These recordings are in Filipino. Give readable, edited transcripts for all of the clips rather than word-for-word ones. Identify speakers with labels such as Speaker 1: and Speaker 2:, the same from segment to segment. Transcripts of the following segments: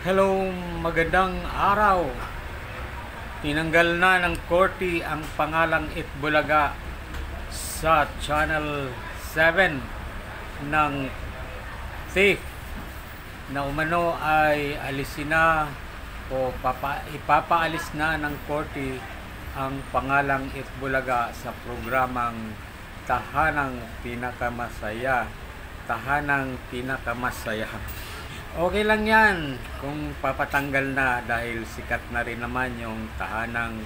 Speaker 1: Hello, magandang araw. Tinanggal na ng korte ang pangalang Itbulaga sa Channel 7 ng thief na umano ay alisin na o ipapaalis na ng korte ang pangalang Itbulaga sa programang Tahanang Pinakamasaya. Tahanang Pinakamasaya. Okay lang yan kung papatanggal na dahil sikat na rin naman yung Tahanang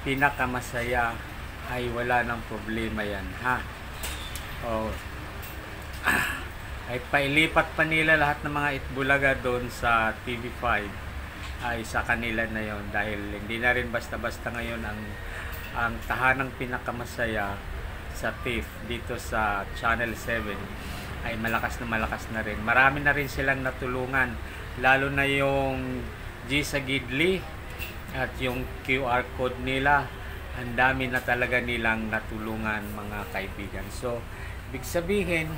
Speaker 1: Pinakamasaya, ay wala ng problema yan, ha. O, ay pailipat pa nila lahat ng mga Itbulaga doon sa TV5, ay sa kanila na yon, dahil hindi na rin basta-basta ngayon ang Tahanang Pinakamasaya sa TIF dito sa Channel 7 ay malakas na rin. Marami na rin silang natulungan, lalo na yung G sa Gidli at yung QR code nila. Ang dami na talaga nilang natulungan, mga kaibigan. So, ibig sabihin,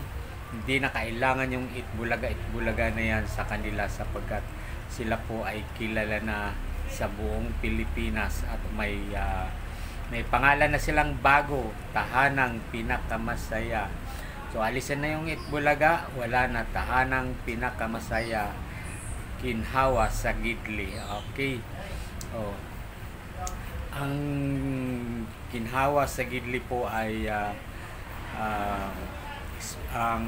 Speaker 1: hindi na kailangan yung Itbulaga na yan sa kanila, sapagkat sila po ay kilala na sa buong Pilipinas at may pangalan na silang bago, Tahanang Pinakamasaya. So, alisan na yung Itbulaga, wala na, Tahanang Pinakamasaya, Ginhawa sa Gidli. Okay. Oh. Ang Ginhawa sa Gidli po ay ang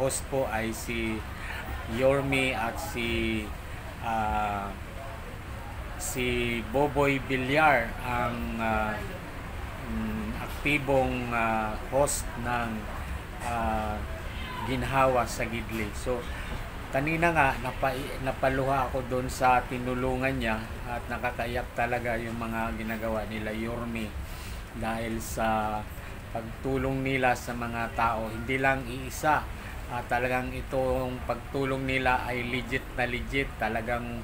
Speaker 1: host po ay si Yorme at si Boboy Villar, ang aktibong host ng Ginhawa sa Gidli. So, kanina nga napaluha ako doon sa tinulungan niya, at nakakaiyak talaga yung mga ginagawa nila Yorme, dahil sa pagtulong nila sa mga tao. Hindi lang iisa, talagang itong pagtulong nila ay legit na legit. Talagang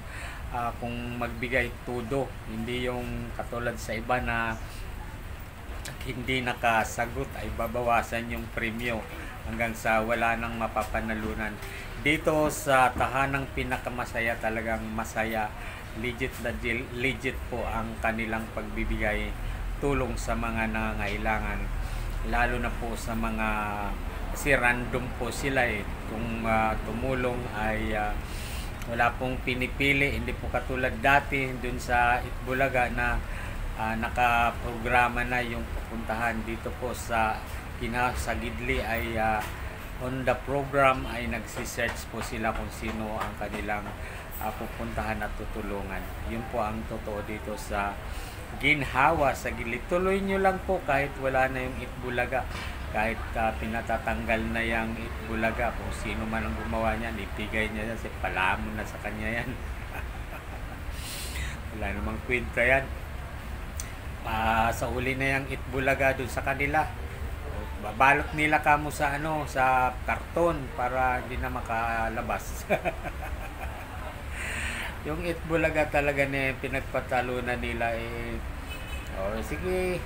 Speaker 1: kung magbigay tudo, hindi yung katulad sa iba na hindi nakasagot ay babawasan yung premyo hanggang sa wala nang mapapanalunan. Dito sa Tahanang Pinakamasaya, talagang masaya, legit na legit po ang kanilang pagbibigay tulong sa mga nangangailangan, lalo na po sa mga, kasi random po sila kung tumulong ay wala pong pinipili. Hindi po katulad dati dun sa Itbulaga na nakaprograma na yung pupuntahan. Dito po sa Gidli ay on the program ay nagsisearch po sila kung sino ang kanilang pupuntahan at tutulungan. Yun po ang totoo dito sa Ginhawa sa Gidli. Tuloy nyo lang po kahit wala na yung Itbulaga, kahit pinatatanggal na yung Itbulaga, kung sino man ang gumawa niyan, ipigay niya kasi palamon na sa kanya yan. Wala namang kwenta yan. Sa uli na yung Itbulaga dun sa kanila, babalot nila kamo sa sa karton para hindi na makalabas. Yung Itbulaga talaga na pinagpatalunan nila sige,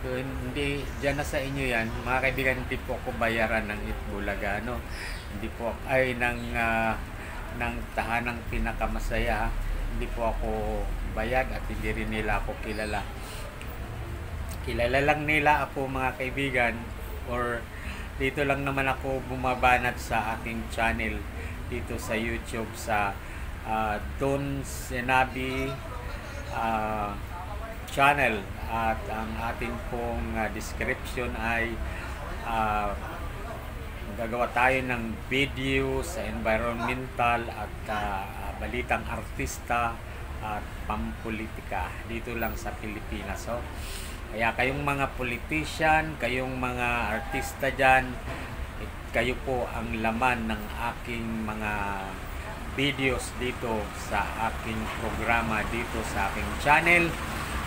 Speaker 1: hindi dyan na sa inyo yan, mga kaibigan. Hindi po ako bayaran ng Itbulaga, hindi po ay ng Tahanang Pinakamasaya. Hindi po ako bayag at hindi rin nila ako kilala. Kilala lang nila ako, mga kaibigan, or dito lang naman ako bumabanat sa aking channel dito sa YouTube sa Don Senabi channel, at ang ating pong description ay gagawa tayo ng video sa environmental at balitang artista at pampolitika dito lang sa Pilipinas. So, kaya kayong mga politician, kayong mga artista dyan, kayo po ang laman ng aking mga videos dito sa aking programa, dito sa aking channel,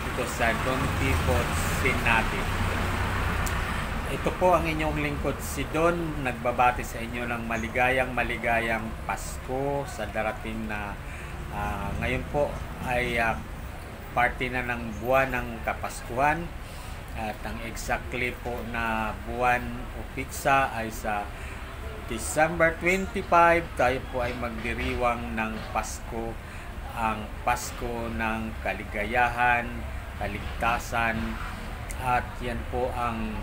Speaker 1: dito sa Don Tipot Sinabi. Ito po ang inyong lingkod, si Don, nagbabati sa inyo ng maligayang Pasko sa darating na ngayon po ay party na ng buwan ng Kapaskuhan, at ang exactly po na buwan o pitsa ay sa December 25. Tayo po ay magdiriwang ng Pasko ang Pasko ng kaligayahan, kaligtasan, at yan po ang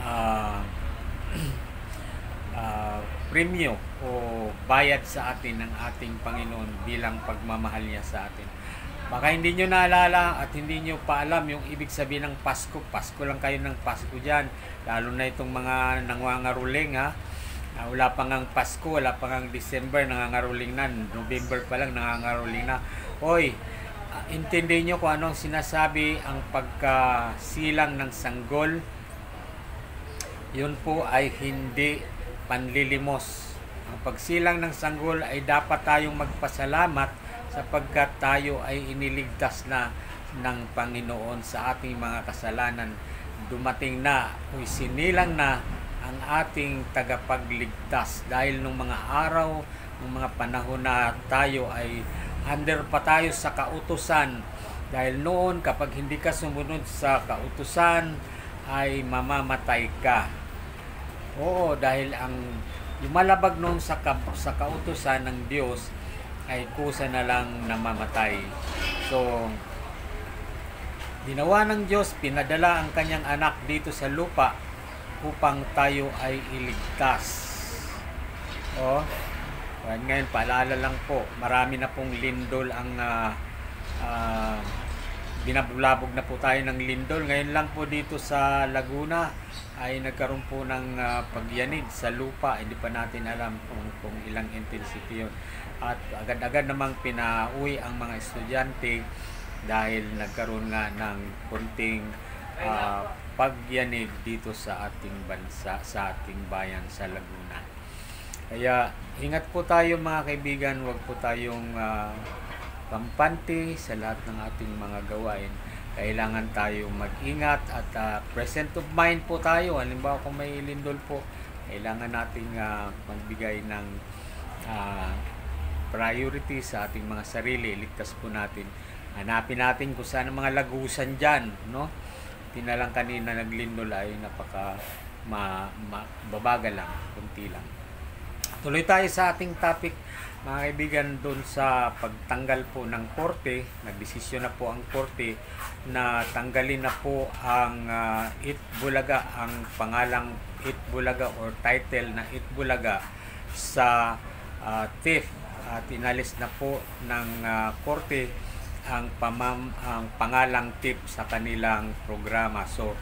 Speaker 1: ah, premyo o bayad sa atin ng ating Panginoon bilang pagmamahal niya sa atin. Baka hindi nyo naalala at hindi nyo pa alam yung ibig sabihin ng Pasko. Pasko lang kayo ng Pasko dyan. Lalo na itong mga nangangaruling ha. Wala pa ngang Pasko, wala pa ngang December, nangangaruling na. November pa lang, nangangaruling na. Hoy, intindihin nyo kung anong sinasabi ang pagkasilang ng sanggol. Yun po ay hindi panlilimos. Ang pagsilang ng sanggol ay dapat tayong magpasalamat sapagkat tayo ay iniligtas na ng Panginoon sa ating mga kasalanan. Dumating na o sinilang na ang ating tagapagligtas dahil nung mga araw, nung mga panahon na tayo ay under pa tayo sa kautusan. Dahil noon kapag hindi ka sumunod sa kautusan ay mamamatay ka. Oo, dahil ang lumalabag noon sa kautusan ng Diyos ay kusa na lang namamatay. So, ginawa ng Diyos, pinadala ang kanyang anak dito sa lupa upang tayo ay iligtas. Ngayon, paalala lang po, marami na pong lindol ang binabulabog na po tayo ng lindol. Ngayon lang po dito sa Laguna ay nagkaroon po ng pagyanid sa lupa. Hindi pa natin alam kung ilang intensity yun. At agad-agad namang pinauwi ang mga estudyante dahil nagkaroon nga ng konting pagyanig dito sa ating bansa, sa ating bayan sa Laguna. Kaya ingat po tayo mga kaibigan, huwag po tayong kampante sa lahat ng ating mga gawain. Kailangan tayo mag-ingat at present of mind po tayo. Halimbawa kung may lindol po, kailangan nating magbigay ng priority sa ating mga sarili. Iligtas po natin. Hanapin natin kung saan ang mga lagusan dyan, no? Tinalang kanina naglindol ay napaka babagal lang, kunti lang. Tuloy tayo sa ating topic mga kaibigan, doon sa pagtanggal po ng korte. Nagdesisyon na po ang korte na tanggalin na po ang Itbulaga, ang pangalang Itbulaga or title na Itbulaga sa TIFF. At inalis na po ng korte ang pangalang TIFF sa kanilang programa. So,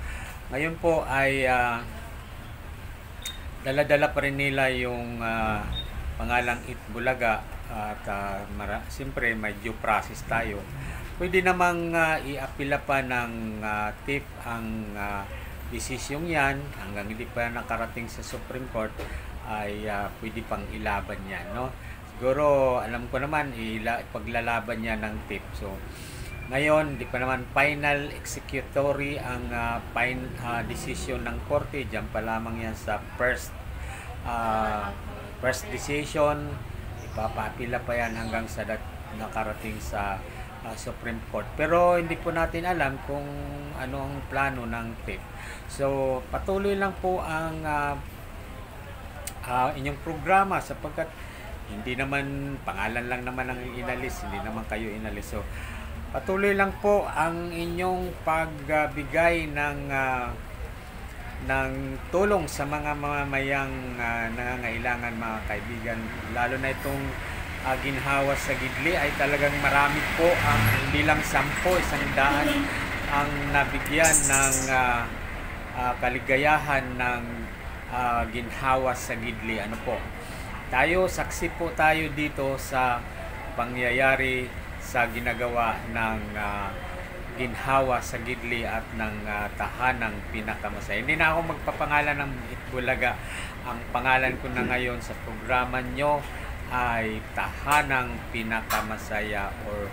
Speaker 1: ngayon po ay dala-dala pa rin nila yung pangalang Itbulaga at siyempre may due process tayo. Pwede namang i-apila pa ng TIFF ang desisyong yan hanggang hindi pa nakarating sa Supreme Court ay pwede pang ilaban yan, no? Siguro alam ko naman paglalaban niya ng TIFF. So ngayon di pa naman final executory ang decision ng korte. Diyan pa lamang yan sa first decision. Ipapapila pa yan hanggang sa nakarating sa Supreme Court. Pero hindi po natin alam kung ano ang plano ng TIFF. So patuloy lang po ang inyong programa sapagkat hindi naman, pangalan lang naman ang inalis, hindi naman kayo inalis. So, patuloy lang po ang inyong pagbigay ng tulong sa mga mamamayang nangangailangan mga kaibigan. Lalo na itong ginhawa sa Gidli ay talagang marami po, hindi lang 10, 100 ang nabigyan ng kaligayahan ng ginhawa sa Gidli. Ano po? Saksi po tayo dito sa pangyayari sa ginagawa ng ginhawa sa Gidli at ng tahanang pinakamasaya. Hindi na ako magpapangalan ng Itbulaga. Ang pangalan ko na ngayon sa programa nyo ay Tahanang Pinakamasaya or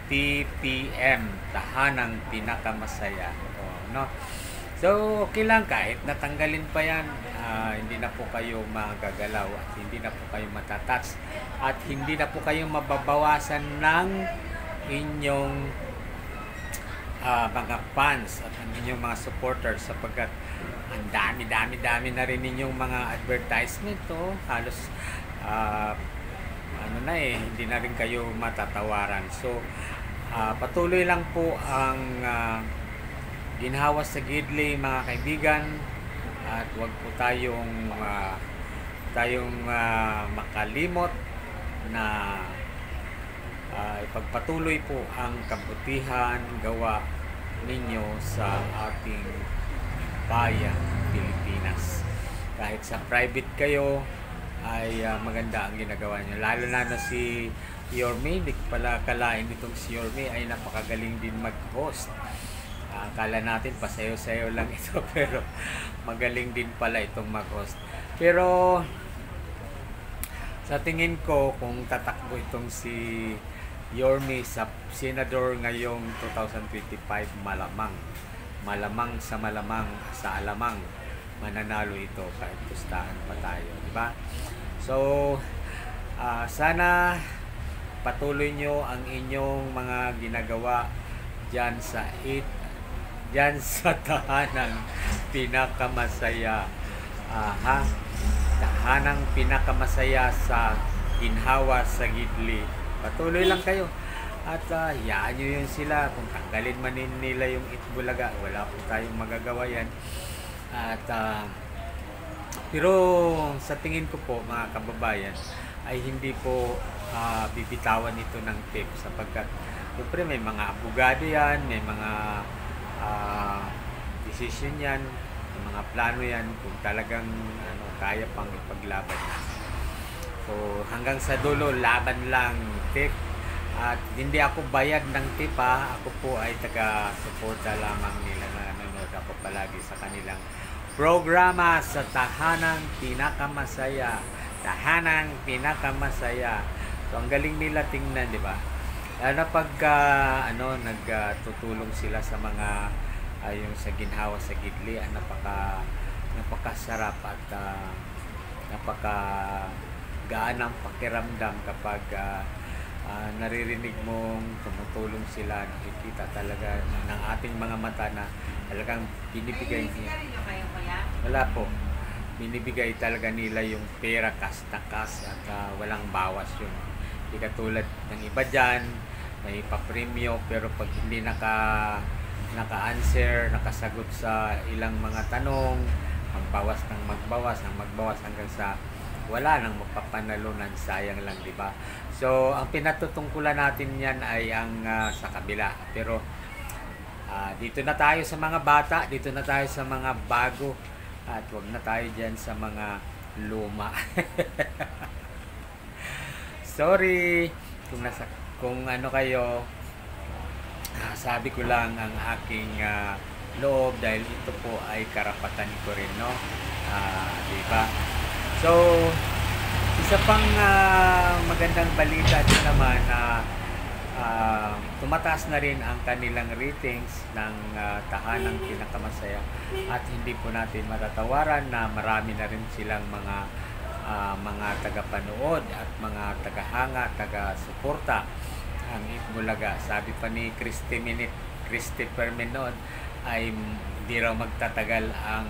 Speaker 1: TPM, Tahanang Pinakamasaya. No? So, okay lang kahit natanggalin pa yan, hindi na po kayo magagalaw at hindi na po kayo matatats at hindi na po kayo mababawasan ng inyong mga fans at ang inyong mga supporters sapagkat ang dami na rin inyong mga advertisement. Halos na hindi na rin kayo matatawaran. So, patuloy lang po ang ginhawa sa Gidli, mga kaibigan, at huwag po tayong makalimot na ipagpatuloy po ang kabutihan gawa ninyo sa ating bayan, Pilipinas. Kahit sa private kayo, ay maganda ang ginagawa nyo. Lalo na si Yorme, hindi pala kalain itong si Yorme ay napakagaling din mag-host. Akala natin pasayo-sayo lang ito, pero magaling din pala itong mag-host. Pero sa tingin ko, kung tatakbo itong si Yorme sa senador ngayong 2025, malamang sa alamang mananalo ito kahit pustahan pa tayo, di ba? So, sana patuloy nyo ang inyong mga ginagawa dyan sa tahanang pinakamasaya, tahanang pinakamasaya sa ginhawa sa Gidli. Patuloy lang kayo at hayaan nyo yun sila. Kung tanggalin man nila yung Itbulaga, wala po tayong magagawa yan. At pero sa tingin ko po, mga kababayan, ay hindi po bibitawan ito ng tip, sapagkat siyempre may mga abogado yan, may mga decision yan, may mga plano yan kung talagang kaya pang ipaglaban na. So hanggang sa dulo, laban lang, tip. At hindi ako bayad ng tip, ako po ay taga-suporta lamang nila, na nanonood ako palagi sa kanilang programa sa Tahanang Pinakamasaya. Tahanang Pinakamasaya. So ang galing nila tingnan, di ba? Lalo pag nagtutulong sila sa mga yung sa ginhawa sa Gidli, napakasarap at napakagaan ang pakiramdam kapag naririnig mong tumutulong sila. Nakikita talaga ng ating mga mata na talagang binibigay niya. Wala po. Binibigay talaga nila yung pera kas na kas at walang bawas yun. Hindi katulad ng iba dyan, may papremyo, pero pag hindi naka-answer, nakasagot sa ilang mga tanong, magbawas hanggang sa wala nang magpapanalunan, sayang lang, di ba? So, ang pinatutungkulan natin yan ay ang sa kabila. Pero, dito na tayo sa mga bata, dito na tayo sa mga bago, at wag na tayo dyan sa mga luma. Sorry kung ano kayo, sabi ko lang ang aking loob, dahil ito po ay karapatan ko rin, no? Di ba? So, isa pang magandang balita din naman na tumataas na rin ang kanilang ratings ng Tahanang Pinakamasaya, at hindi po natin matatawaran na marami na rin silang mga tagapanood at mga tagahanga, taga-suporta ang Itbulaga. Sabi pa ni Christopher Menon ay hindi raw magtatagal ang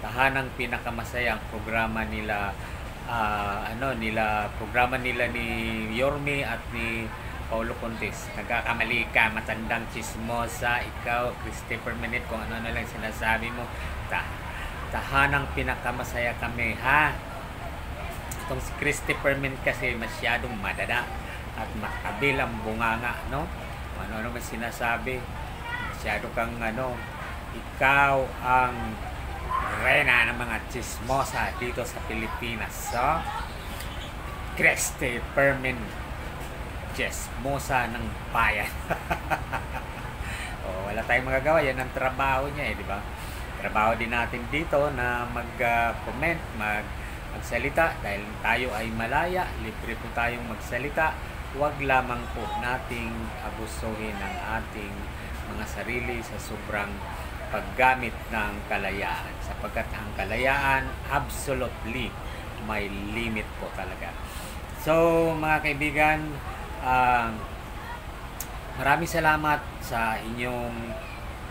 Speaker 1: Tahanang Pinakamasaya, ang programa nila programa nila ni Yorme at ni Paulo Contes. Nagkakamali ka, matandang chismosa ikaw, Christopher Menet, kung ano lang sinasabi mo. Tahanang Pinakamasaya kami, ha? Itong si Christopher Menet kasi masyadong madada at makabil ang bunganga, no? Ano man sinasabi, masyado kang ikaw ang reyna ng mga chismosa dito sa Pilipinas. So, Christopher Menet, chismosa ng bayan. Wala tayong magagawa, yan ang trabaho niya, di ba? Trabaho din natin dito na mag-comment, magsalita, dahil tayo ay malaya, libre po tayong magsalita. Huwag lamang po nating abusuhin ang ating mga sarili sa sobrang paggamit ng kalayaan, sapagkat ang kalayaan absolutely may limit po talaga. So mga kaibigan, maraming salamat sa inyong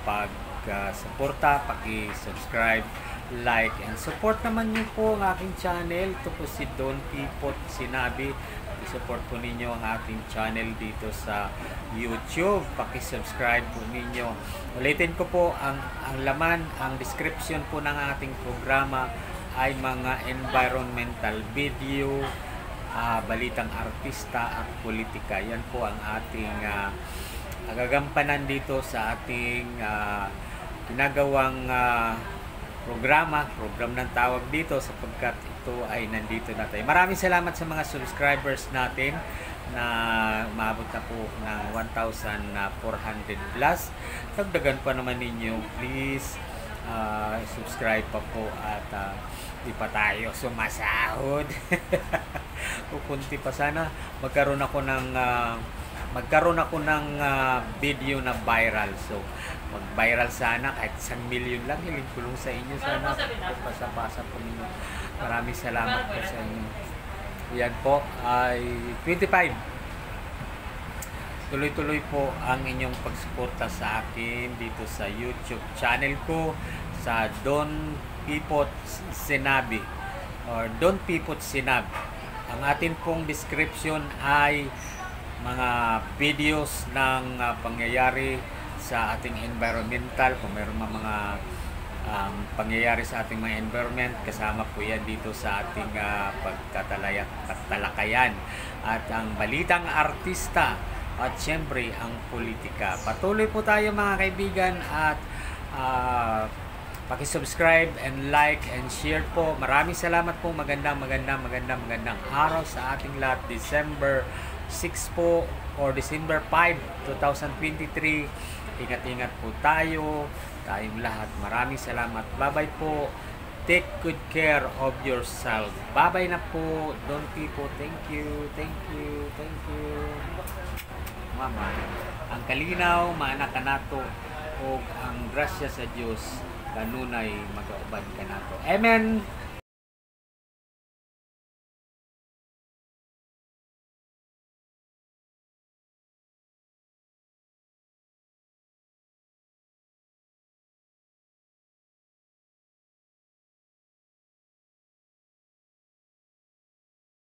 Speaker 1: pag-suporta, paki-subscribe like, and support naman niyo po ang aking channel. Ito po si Don Pipot Sinabi. I-support po ninyo ang ating channel dito sa YouTube. Paki-subscribe po ninyo. Ulitin ko po, ang laman, ang description po ng ating programa ay mga environmental video, balitang artista at politika. Yan po ang ating gagampanan dito sa ating ginagawang program ng tawag dito, sapagkat ito ay nandito na tayo. Maraming salamat sa mga subscribers natin na maabot na po ng 1,400 plus. Dagdagan pa naman ninyo, please. Subscribe pa po at di pa tayo sumasahod. Kukunti pa sana. Magkaroon ako ng video na viral. So, mag-viral sana kahit 1 million lang. Hiling ko lang sa inyo. Sana pasa-pasa po ninyo. Maraming salamat po sa inyo. Yan po ay 25. Tuloy-tuloy po ang inyong pagsuporta sa akin dito sa YouTube channel ko, sa Don Pipot Sinabi or Don Pipot Sinab. Ang atin pong description ay mga videos ng pangyayari sa ating environmental. Kung mayroon mga pangyayari sa ating mga environment, kasama po yan dito sa ating pagtatalakayan. At ang balitang artista at syempre ang politika. Patuloy po tayo mga kaibigan at paki-subscribe and like and share po. Maraming salamat po. Magandang araw sa ating lahat. December 6 po or December 5, 2023. Ingat-ingat po tayong lahat. Maraming salamat. Bye-bye po. Take good care of yourself. Bye-bye na po. Don Pipot. Thank you. Mama, ang kalinaw, maanak ka nato, o ang grasya sa Diyos, kanunay mag-aubad ka nato. Amen!